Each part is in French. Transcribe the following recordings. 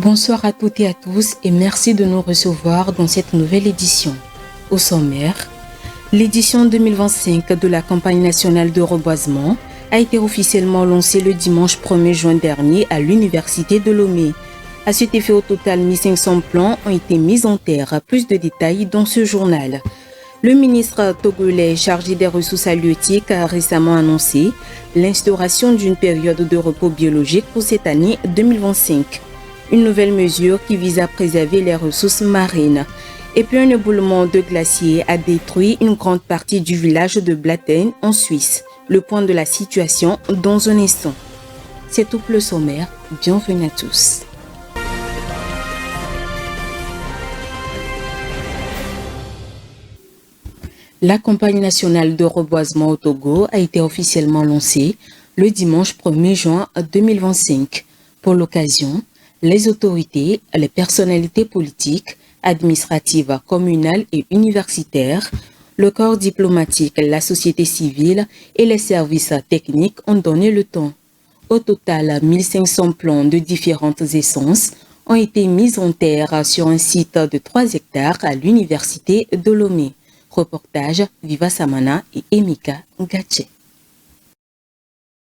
Bonsoir à toutes et à tous et merci de nous recevoir dans cette nouvelle édition. Au sommaire, l'édition 2025 de la campagne nationale de reboisement a été officiellement lancée le dimanche 1er juin dernier à l'université de Lomé. À cet effet, au total, 1500 plants ont été mis en terre. Plus de détails dans ce journal. Le ministre togolais chargé des ressources halieutiques a récemment annoncé l'instauration d'une période de repos biologique pour cette année 2025. Une nouvelle mesure qui vise à préserver les ressources marines. Et puis un éboulement de glacier a détruit une grande partie du village de Blatten en Suisse. Le point de la situation dans un instant. C'est tout pour le sommaire. Bienvenue à tous. La campagne nationale de reboisement au Togo a été officiellement lancée le dimanche 1er juin 2025. Pour l'occasion, les autorités, les personnalités politiques, administratives, communales et universitaires, le corps diplomatique, la société civile et les services techniques ont donné le ton. Au total, 1500 plants de différentes essences ont été mis en terre sur un site de 3 hectares à l'université de Lomé. Reportage Viva Samana et Emika Ngache.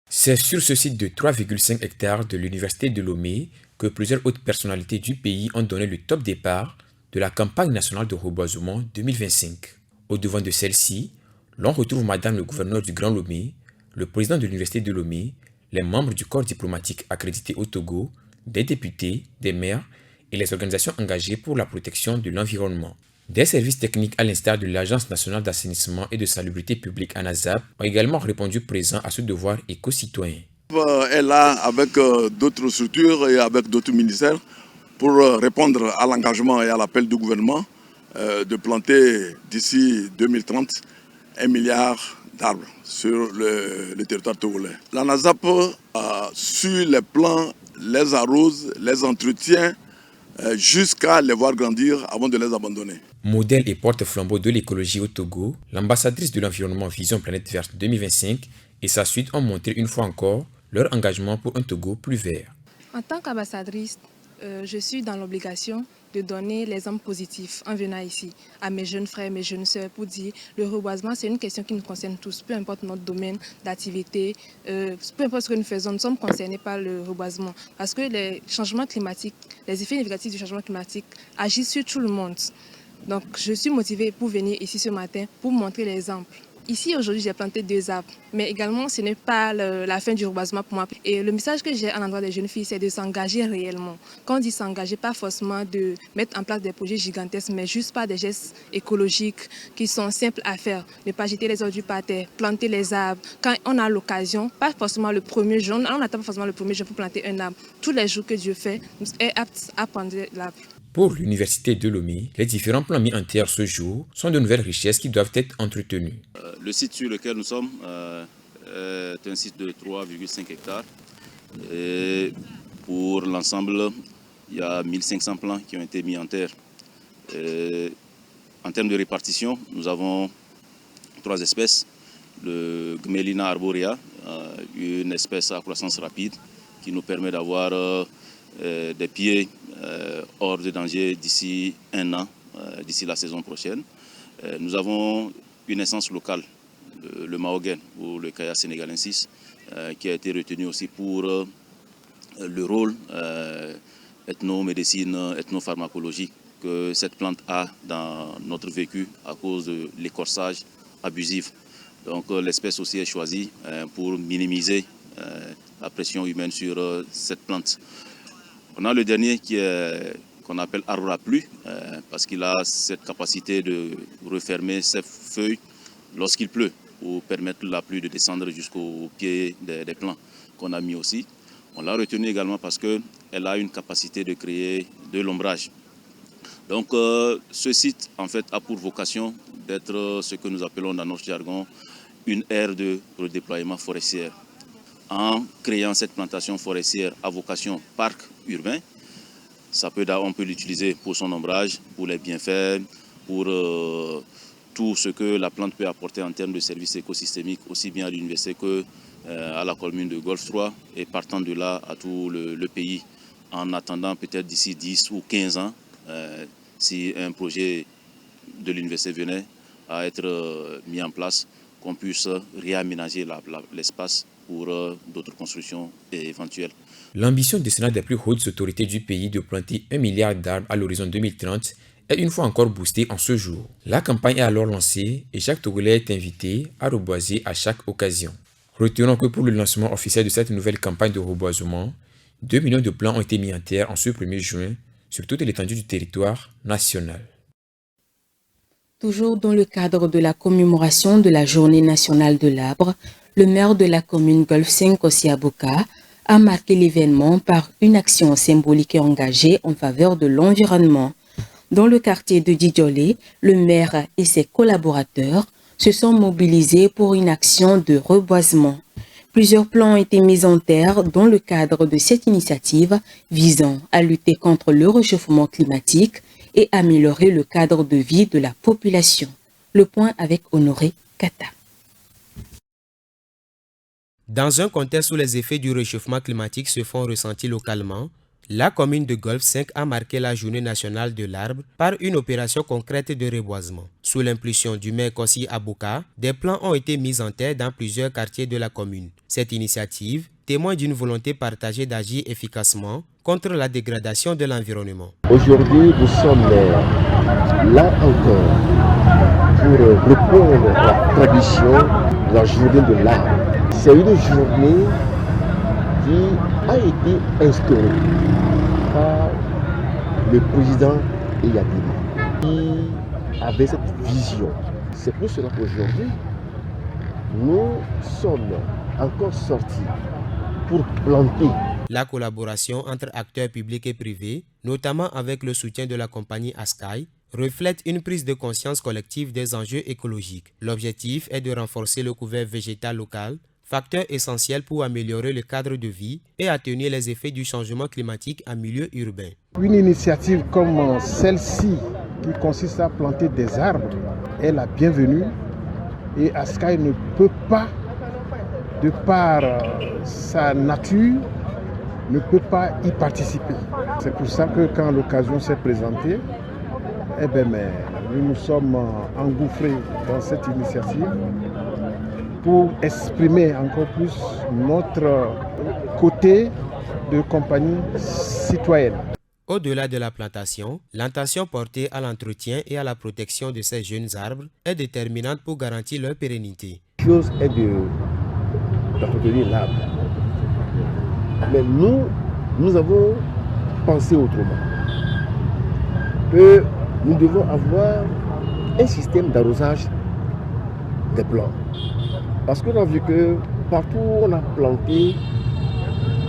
C'est sur ce site de 3,5 hectares de l'université de Lomé que plusieurs hautes personnalités du pays ont donné le top départ de la campagne nationale de reboisement 2025. Au devant de celle-ci, l'on retrouve Madame le gouverneur du Grand Lomé, le président de l'université de Lomé, les membres du corps diplomatique accrédité au Togo, des députés, des maires et les organisations engagées pour la protection de l'environnement. Des services techniques à l'instar de l'Agence nationale d'assainissement et de salubrité publique ANASAP ont également répondu présents à ce devoir éco-citoyen. Est là avec d'autres structures et avec d'autres ministères pour répondre à l'engagement et à l'appel du gouvernement de planter d'ici 2030 1 milliard d'arbres sur le territoire togolais. L'ANASAP suit les plants, les arrose, les entretient jusqu'à les voir grandir avant de les abandonner. Modèle et porte-flambeau de l'écologie au Togo, l'ambassadrice de l'environnement Vision Planète Verte 2025 et sa suite ont montré une fois encore leur engagement pour un Togo plus vert. En tant qu'ambassadrice, je suis dans l'obligation de donner l'exemple positif en venant ici à mes jeunes frères, mes jeunes sœurs pour dire le reboisement c'est une question qui nous concerne tous, peu importe notre domaine d'activité, peu importe ce que nous faisons, nous sommes concernés par le reboisement parce que les changements climatiques, les effets négatifs du changement climatique agissent sur tout le monde. Donc je suis motivée pour venir ici ce matin pour montrer l'exemple. Ici, aujourd'hui, j'ai planté 2 arbres, mais également, ce n'est pas la fin du reboisement pour moi. Et le message que j'ai à l'endroit des jeunes filles, c'est de s'engager réellement. Quand on dit s'engager, pas forcément de mettre en place des projets gigantesques, mais juste par des gestes écologiques qui sont simples à faire. Ne pas jeter les ordures par terre, planter les arbres. Quand on a l'occasion, pas forcément le 1er juin, on n'attend pas forcément le 1er juin pour planter un arbre. Tous les jours que Dieu fait, est apte à prendre l'arbre. Pour l'université de Lomé, les différents plans mis en terre ce jour sont de nouvelles richesses qui doivent être entretenues. Le site sur lequel nous sommes est un site de 3,5 hectares. Et pour l'ensemble, il y a 1500 plants qui ont été mis en terre. Et en termes de répartition, nous avons 3 espèces. Le Gmelina arborea, une espèce à croissance rapide qui nous permet d'avoir des pieds hors de danger d'ici 1 an, d'ici la saison prochaine. Nous avons une essence locale, le mahogany ou le Kaya sénégalensis, qui a été retenu aussi pour le rôle ethnomédecine, ethnopharmacologique que cette plante a dans notre vécu à cause de l'écorçage abusif. Donc l'espèce aussi est choisie pour minimiser la pression humaine sur cette plante. On a le dernier qu'on appelle arbre à pluie, parce qu'il a cette capacité de refermer ses feuilles lorsqu'il pleut, pour permettre la pluie de descendre jusqu'au pied des plants qu'on a mis aussi. On l'a retenu également parce qu'elle a une capacité de créer de l'ombrage. Donc ce site en fait a pour vocation d'être ce que nous appelons dans notre jargon une aire de redéploiement forestier. En créant cette plantation forestière à vocation parc urbain, on peut l'utiliser pour son ombrage, pour les bienfaits, pour tout ce que la plante peut apporter en termes de services écosystémiques, aussi bien à l'université qu'à la commune de Golfe 3 et partant de là à tout le pays. en attendant peut-être d'ici 10 ou 15 ans, si un projet de l'université venait à être mis en place, qu'on puisse réaménager l'espace pour d'autres constructions éventuelles. L'ambition décennale des plus hautes autorités du pays de planter 1 milliard d'arbres à l'horizon 2030 est une fois encore boostée en ce jour. La campagne est alors lancée et chaque Togolais est invité à reboiser à chaque occasion. Retenons que pour le lancement officiel de cette nouvelle campagne de reboisement, 2 millions de plants ont été mis en terre en ce 1er juin sur toute l'étendue du territoire national. Toujours dans le cadre de la commémoration de la Journée nationale de l'arbre, le maire de la commune Golf 5 Osiaboka a marqué l'événement par une action symbolique et engagée en faveur de l'environnement. Dans le quartier de Didjolé, le maire et ses collaborateurs se sont mobilisés pour une action de reboisement. Plusieurs plans ont été mis en terre dans le cadre de cette initiative visant à lutter contre le réchauffement climatique et améliorer le cadre de vie de la population. Le point avec Honoré Kata. Dans un contexte où les effets du réchauffement climatique se font ressentir localement, la commune de Golf 5 a marqué la journée nationale de l'arbre par une opération concrète de reboisement. Sous l'impulsion du maire Kossi Abouka, des plans ont été mis en terre dans plusieurs quartiers de la commune. Cette initiative témoigne d'une volonté partagée d'agir efficacement contre la dégradation de l'environnement. Aujourd'hui, nous sommes là encore pour reprendre la tradition de la journée de l'arbre. C'est une journée qui a été instaurée par le président Eyadema, qui avait cette vision. C'est pour cela qu'aujourd'hui, nous sommes encore sortis pour planter. La collaboration entre acteurs publics et privés, notamment avec le soutien de la compagnie Askai, reflète une prise de conscience collective des enjeux écologiques. L'objectif est de renforcer le couvert végétal local, facteur essentiel pour améliorer le cadre de vie et atténuer les effets du changement climatique en milieu urbain. Une initiative comme celle-ci, qui consiste à planter des arbres, est la bienvenue et Askai ne peut pas, de par sa nature, ne peut pas y participer. C'est pour ça que quand l'occasion s'est présentée, nous nous sommes engouffrés dans cette initiative pour exprimer encore plus notre côté de compagnie citoyenne. Au-delà de la plantation, l'attention portée à l'entretien et à la protection de ces jeunes arbres est déterminante pour garantir leur pérennité. La chose est d'entretenir l'arbre. Mais nous avons pensé autrement. Que nous devons avoir un système d'arrosage des plants. Parce qu'on a vu que partout où on a planté,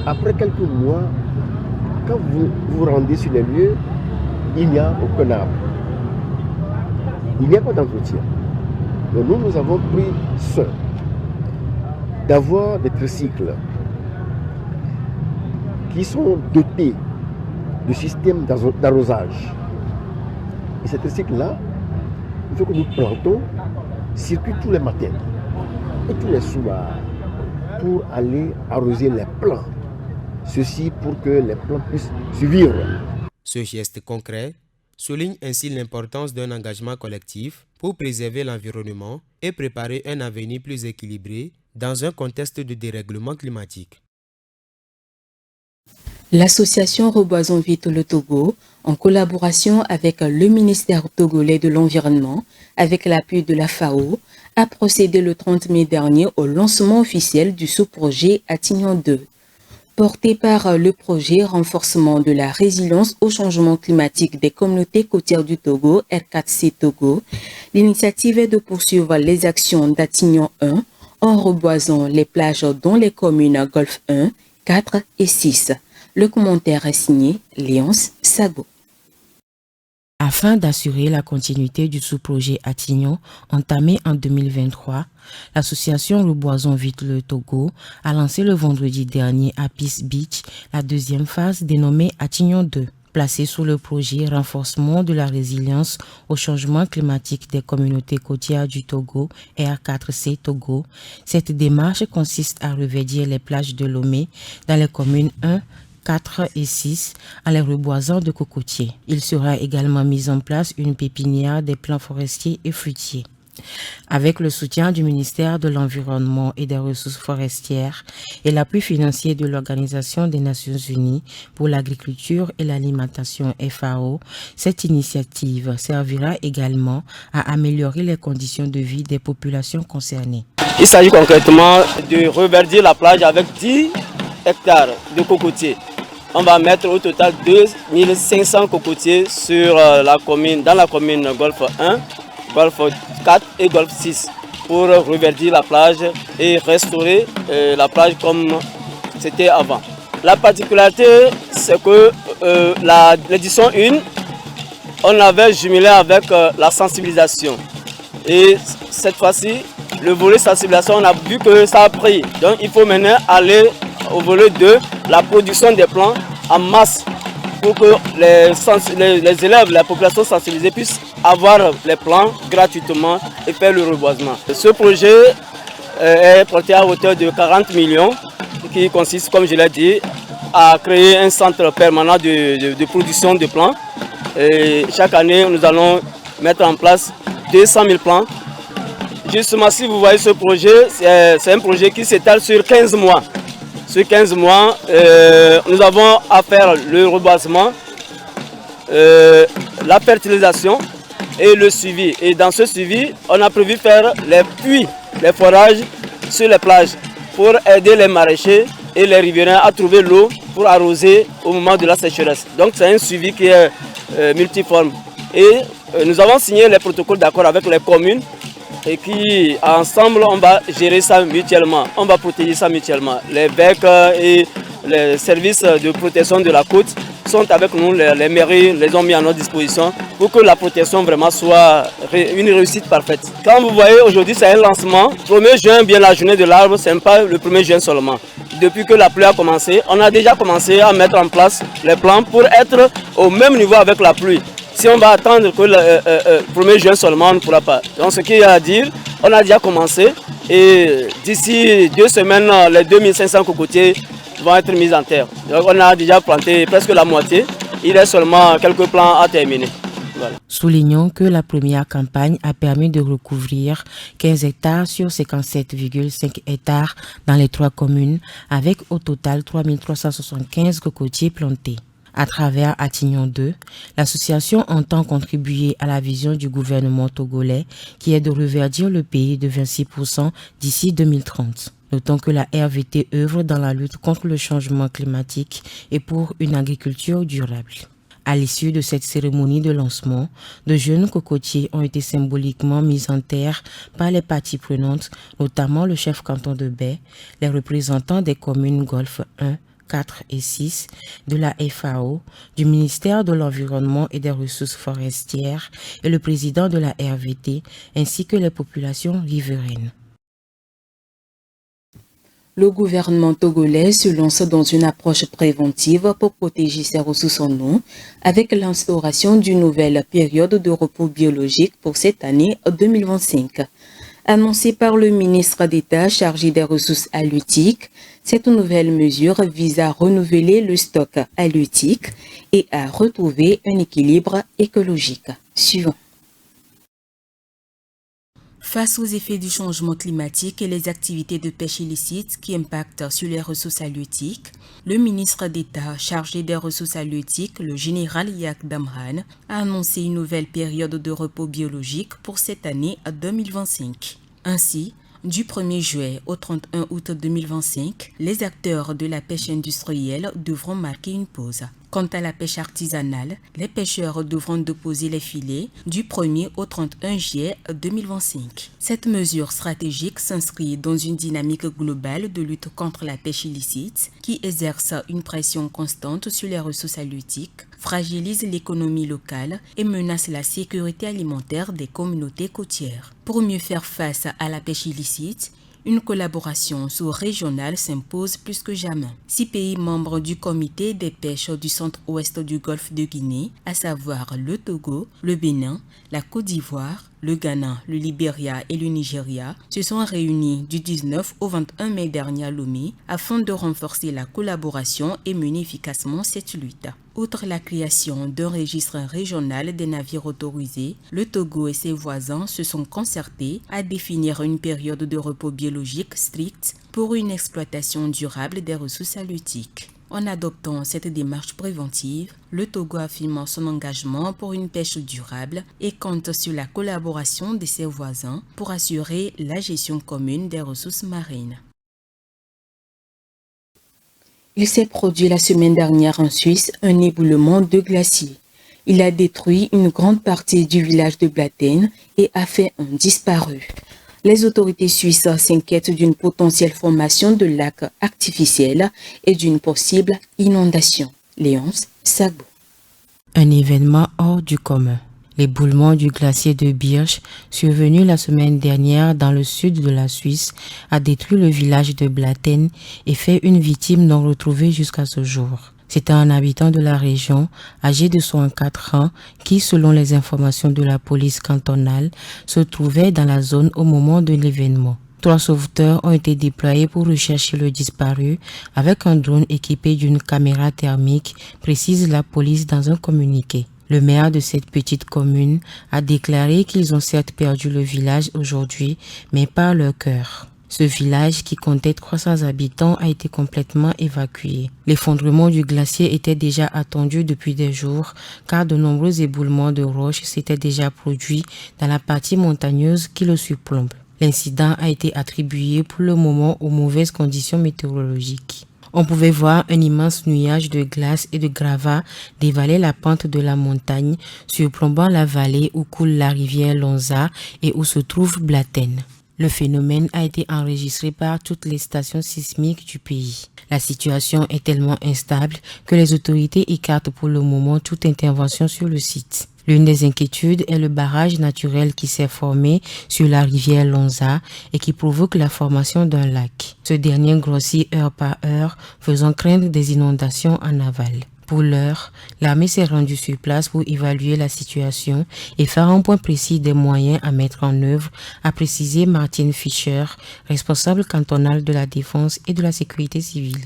après quelques mois, quand vous vous rendez sur les lieux, il n'y a aucun arbre. Il n'y a pas d'entretien. Donc nous avons pris soin d'avoir des tricycles qui sont dotés de systèmes d'arrosage. Et ces tricycles-là, il faut que nous plantons, circulent tous les matins et tous les soirs pour aller arroser les plants. Ceci pour que les plants puissent survivre. Ce geste concret souligne ainsi l'importance d'un engagement collectif pour préserver l'environnement et préparer un avenir plus équilibré dans un contexte de dérèglement climatique. L'association Reboisons Vite le Togo, en collaboration avec le ministère togolais de l'Environnement, avec l'appui de la FAO, a procédé le 30 mai dernier au lancement officiel du sous-projet Attignon 2. Porté par le projet Renforcement de la résilience au changement climatique des communautés côtières du Togo, R4C Togo, l'initiative est de poursuivre les actions d'Attignon 1 en reboisant les plages dans les communes Golfe 1, 4 et 6. Le commentaire est signé Léonce Sago. Afin d'assurer la continuité du sous-projet Attignon entamé en 2023, l'association Reboisons Vite le Togo a lancé le vendredi dernier à Peace Beach la deuxième phase dénommée Attignon 2. Placée sous le projet Renforcement de la résilience au changement climatique des communautés côtières du Togo, R4C Togo, cette démarche consiste à reverdir les plages de Lomé dans les communes 1, 4 et 6 en les reboisant de cocotiers. Il sera également mis en place une pépinière des plants forestiers et fruitiers. Avec le soutien du ministère de l'Environnement et des Ressources forestières et l'appui financier de l'Organisation des Nations Unies pour l'agriculture et l'alimentation FAO, cette initiative servira également à améliorer les conditions de vie des populations concernées. Il s'agit concrètement de reverdir la plage avec 10 hectares de cocotiers. On va mettre au total 2500 cocotiers sur dans la commune Golfe 1, Golfe 4 et Golfe 6 pour reverdir la plage et restaurer la plage comme c'était avant. La particularité, c'est que l'édition 1, on avait jumelé avec la sensibilisation. Et cette fois-ci, le volet sensibilisation, on a vu que ça a pris. Donc il faut maintenant aller au volet 2, la production des plants en masse pour que les élèves, la population sensibilisée puissent avoir les plants gratuitement et faire le reboisement. Ce projet est porté à hauteur de 40 millions qui consiste, comme je l'ai dit, à créer un centre permanent de production de plants. Et chaque année, nous allons mettre en place 200 000 plants. Justement, si vous voyez ce projet, c'est un projet qui s'étale sur 15 mois. Sur 15 mois, nous avons à faire le reboisement, la fertilisation et le suivi. Et dans ce suivi, on a prévu faire les puits, les forages sur les plages pour aider les maraîchers et les riverains à trouver l'eau pour arroser au moment de la sécheresse. Donc c'est un suivi qui est multiforme. Et nous avons signé les protocoles d'accord avec les communes et qui, ensemble, on va gérer ça mutuellement. On va protéger ça mutuellement. Les becs et les services de protection de la côte sont avec nous. Les mairies les ont mis à notre disposition pour que la protection vraiment soit une réussite parfaite. Quand vous voyez, aujourd'hui, c'est un lancement. 1er juin, bien la journée de l'arbre, ce n'est pas le 1er juin seulement. Depuis que la pluie a commencé, on a déjà commencé à mettre en place les plans pour être au même niveau avec la pluie. Si on va attendre que le 1er juin seulement, on ne pourra pas. Donc ce qu'il y a à dire, on a déjà commencé et d'ici 2 semaines, les 2500 cocotiers vont être mis en terre. Donc on a déjà planté presque la moitié. Il reste seulement quelques plants à terminer. Voilà. Soulignons que la première campagne a permis de recouvrir 15 hectares sur 57,5 hectares dans les 3 communes, avec au total 3375 cocotiers plantés. À travers Attignon 2, l'association entend contribuer à la vision du gouvernement togolais qui est de reverdir le pays de 26% d'ici 2030. Notons que la RVT œuvre dans la lutte contre le changement climatique et pour une agriculture durable. À l'issue de cette cérémonie de lancement, de jeunes cocotiers ont été symboliquement mis en terre par les parties prenantes, notamment le chef canton de Baie, les représentants des communes Golfe 1, 4 et 6 de la FAO, du ministère de l'Environnement et des Ressources forestières et le président de la RVT, ainsi que les populations riveraines. Le gouvernement togolais se lance dans une approche préventive pour protéger ses ressources en eau avec l'instauration d'une nouvelle période de repos biologique pour cette année 2025. Annoncée par le ministre d'État chargé des ressources halieutiques, cette nouvelle mesure vise à renouveler le stock halieutique et à retrouver un équilibre écologique. Suivant. Face aux effets du changement climatique et les activités de pêche illicite qui impactent sur les ressources halieutiques, le ministre d'État chargé des ressources halieutiques, le général Yak Damran, a annoncé une nouvelle période de repos biologique pour cette année 2025. Ainsi, du 1er juillet au 31 août 2025, les acteurs de la pêche industrielle devront marquer une pause. Quant à la pêche artisanale, les pêcheurs devront déposer les filets du 1er au 31 juillet 2025. Cette mesure stratégique s'inscrit dans une dynamique globale de lutte contre la pêche illicite qui exerce une pression constante sur les ressources halieutiques, fragilise l'économie locale et menace la sécurité alimentaire des communautés côtières. Pour mieux faire face à la pêche illicite, une collaboration sous-régionale s'impose plus que jamais. 6 pays membres du comité des pêches du centre-ouest du golfe de Guinée, à savoir le Togo, le Bénin, la Côte d'Ivoire, Le Ghana, le Libéria et le Nigeria se sont réunis du 19 au 21 mai dernier à Lomé afin de renforcer la collaboration et mener efficacement cette lutte. Outre la création d'un registre régional des navires autorisés, le Togo et ses voisins se sont concertés à définir une période de repos biologique stricte pour une exploitation durable des ressources halieutiques. En adoptant cette démarche préventive, le Togo affirme son engagement pour une pêche durable et compte sur la collaboration de ses voisins pour assurer la gestion commune des ressources marines. Il s'est produit la semaine dernière en Suisse un éboulement de glacier. Il a détruit une grande partie du village de Blatten et a fait un disparu. Les autorités suisses s'inquiètent d'une potentielle formation de lacs artificiels et d'une possible inondation. Léonce Sagbo. Un événement hors du commun. L'éboulement du glacier de Birch, survenu la semaine dernière dans le sud de la Suisse, a détruit le village de Blatten et fait une victime non retrouvée jusqu'à ce jour. C'était un habitant de la région, âgé de 64 ans, qui, selon les informations de la police cantonale, se trouvait dans la zone au moment de l'événement. 3 sauveteurs ont été déployés pour rechercher le disparu avec un drone équipé d'une caméra thermique, précise la police dans un communiqué. Le maire de cette petite commune a déclaré qu'ils ont certes perdu le village aujourd'hui, mais pas leur cœur. Ce village, qui comptait 300 habitants, a été complètement évacué. L'effondrement du glacier était déjà attendu depuis des jours, car de nombreux éboulements de roches s'étaient déjà produits dans la partie montagneuse qui le surplombe. L'incident a été attribué pour le moment aux mauvaises conditions météorologiques. On pouvait voir un immense nuage de glace et de gravats dévaler la pente de la montagne, surplombant la vallée où coule la rivière Lonza et où se trouve Blatten. Le phénomène a été enregistré par toutes les stations sismiques du pays. La situation est tellement instable que les autorités écartent pour le moment toute intervention sur le site. L'une des inquiétudes est le barrage naturel qui s'est formé sur la rivière Lonza et qui provoque la formation d'un lac. Ce dernier grossit heure par heure, faisant craindre des inondations en aval. Pour l'heure, l'armée s'est rendue sur place pour évaluer la situation et faire un point précis des moyens à mettre en œuvre, a précisé Martin Fischer, responsable cantonal de la défense et de la sécurité civile.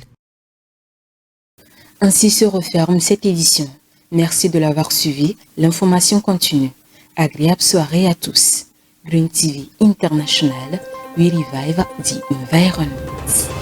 Ainsi se referme cette édition. Merci de l'avoir suivi. L'information continue. Agréable soirée à tous. Green TV International, we revive the environment.